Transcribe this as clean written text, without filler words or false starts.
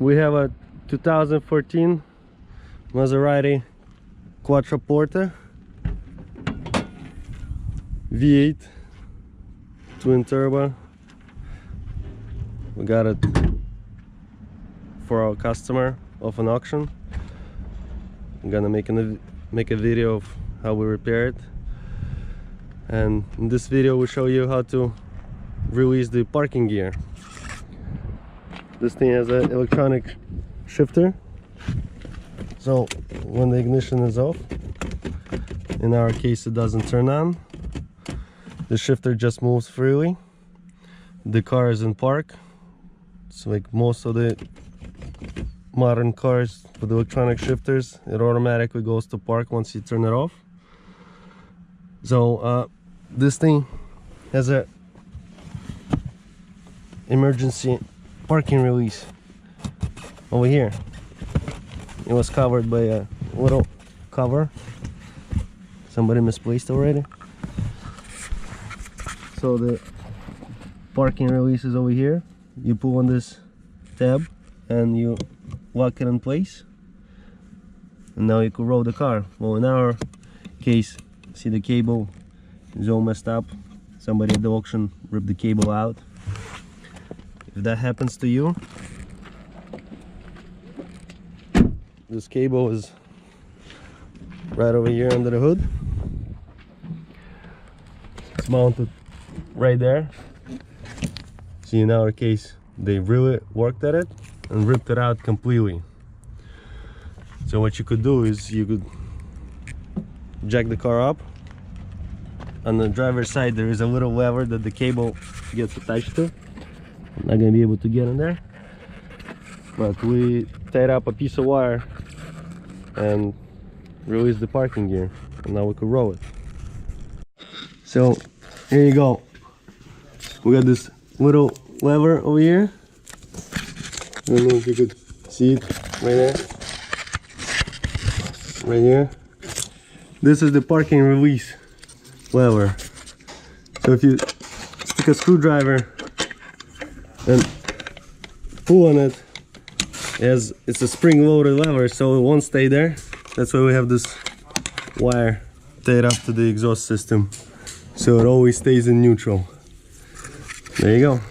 We have a 2014 Maserati Quattroporte V8 twin turbo. We got it for our customer off an auction. I'm gonna make a video of how we repair it, and in this video we show you how to release the parking gear. This thing has an electronic shifter, so when the ignition is off, in our case it doesn't turn on, the shifter just moves freely. The car is in park. It's like most of the modern cars with electronic shifters, it automatically goes to park once you turn it off. So this thing has a emergency parking release over here. It was covered by a little cover somebody misplaced already. So the parking release is over here. You pull on this tab and you lock it in place, and now you can roll the car. Well, in our case, see the cable is all messed up. Somebody at the auction ripped the cable out. If that happens to you, this cable is right over here under the hood. It's mounted right there. See, in our case, they really worked at it and ripped it out completely. So what you could do is you could jack the car up. On the driver's side there is a little lever that the cable gets attached to. I'm not gonna be able to get in there, but we tied up a piece of wire and released the parking gear, and now we could roll it. So here you go. We got this little lever over here. I don't know if you could see it right there, right here. This is the parking release lever. So if you stick a screwdriver and pull on it, it's a spring-loaded lever, so it won't stay there. That's why we have this wire tied up to the exhaust system, so it always stays in neutral. There you go.